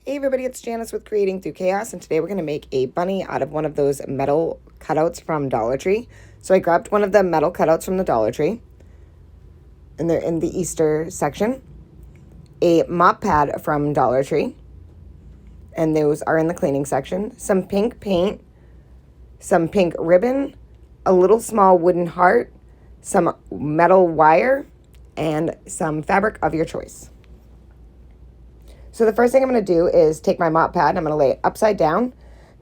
Hey everybody, it's Janice with Creating Through Chaos, and today we're going to make a bunny out of one of those metal cutouts from Dollar Tree. So I grabbed one of the metal cutouts from the Dollar Tree, and they're in the Easter section, a mop pad from Dollar Tree, and those are in the cleaning section, some pink paint, some pink ribbon, a little small wooden heart, some metal wire, and some fabric of your choice. So the first thing I'm going to do is take my mop pad and I'm going to lay it upside down,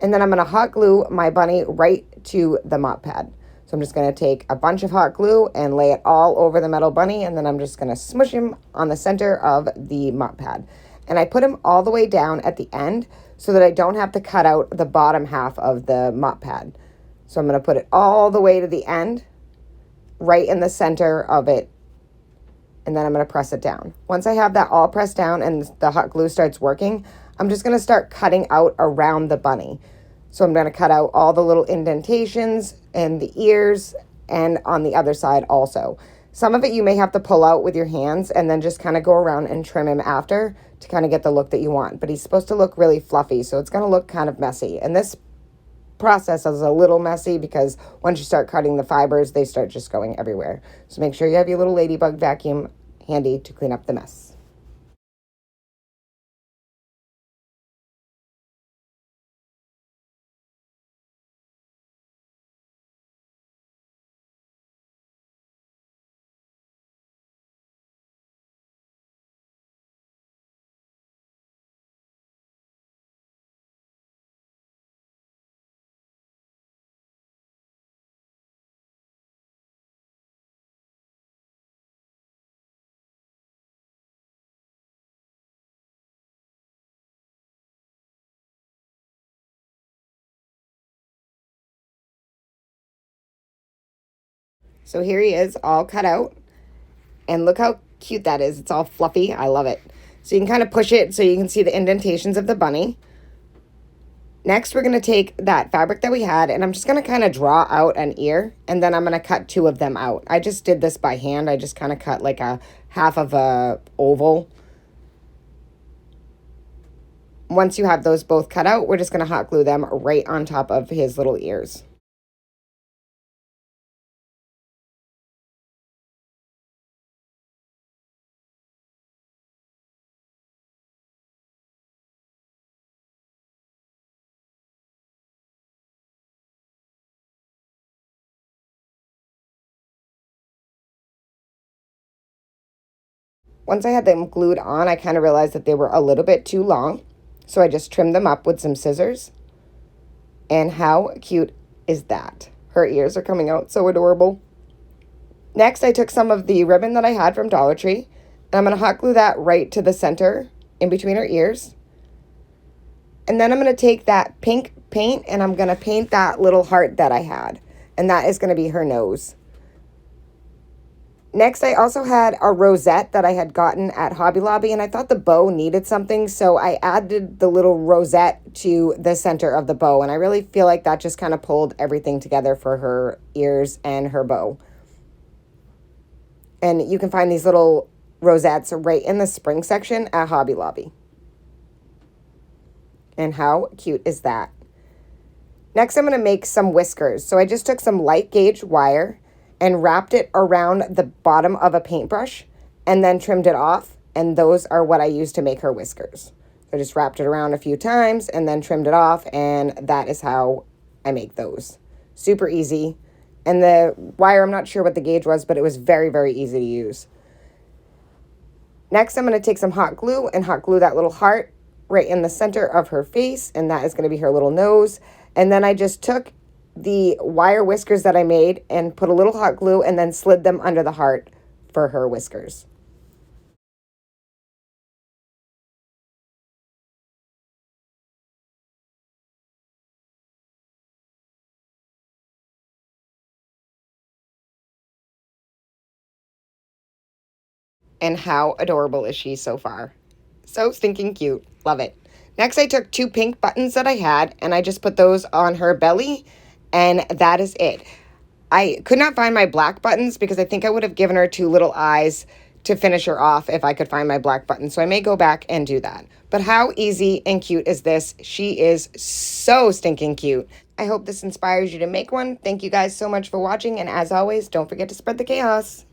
and then I'm going to hot glue my bunny right to the mop pad. So I'm just going to take a bunch of hot glue and lay it all over the metal bunny, and then I'm just going to smush him on the center of the mop pad. And I put him all the way down at the end so that I don't have to cut out the bottom half of the mop pad. So I'm going to put it all the way to the end, right in the center of it, and then I'm going to press it down. Once I have that all pressed down and the hot glue starts working, I'm just going to start cutting out around the bunny. So I'm going to cut out all the little indentations and the ears, and on the other side also. Some of it you may have to pull out with your hands and then just kind of go around and trim him after to kind of get the look that you want. But he's supposed to look really fluffy, so it's going to look kind of messy. And this process is a little messy because once you start cutting the fibers, they start just going everywhere. So make sure you have your little ladybug vacuum handy to clean up the mess. So here he is, all cut out. And look how cute that is. It's all fluffy. I love it. So you can kind of push it so you can see the indentations of the bunny. Next, we're going to take that fabric that we had, and I'm just going to kind of draw out an ear, and then I'm going to cut two of them out. I just did this by hand. I just kind of cut like a half of a oval. Once you have those both cut out, we're just going to hot glue them right on top of his little ears. Once I had them glued on, I kind of realized that they were a little bit too long. So I just trimmed them up with some scissors. And how cute is that? Her ears are coming out, so adorable. Next, I took some of the ribbon that I had from Dollar Tree, and I'm going to hot glue that right to the center in between her ears. And then I'm going to take that pink paint and I'm going to paint that little heart that I had. And that is going to be her nose. Next, I also had a rosette that I had gotten at Hobby Lobby, and I thought the bow needed something, so I added the little rosette to the center of the bow, and I really feel like that just kind of pulled everything together for her ears and her bow. And you can find these little rosettes right in the spring section at Hobby Lobby. And how cute is that? Next, I'm going to make some whiskers. So I just took some light gauge wire and wrapped it around the bottom of a paintbrush and then trimmed it off. And those are what I used to make her whiskers. So I just wrapped it around a few times and then trimmed it off, and that is how I make those. Super easy. And the wire, I'm not sure what the gauge was, but it was very, very easy to use. Next, I'm going to take some hot glue and hot glue that little heart right in the center of her face, and that is going to be her little nose. And then I just took the wire whiskers that I made and put a little hot glue and then slid them under the heart for her whiskers. And how adorable is she so far? So stinking cute. Love it. Next, I took two pink buttons that I had and I just put those on her belly, and that is it. I could not find my black buttons because I think I would have given her two little eyes to finish her off if I could find my black button. So I may go back and do that. But how easy and cute is this? She is so stinking cute. I hope this inspires you to make one. Thank you guys so much for watching. And as always, don't forget to spread the chaos.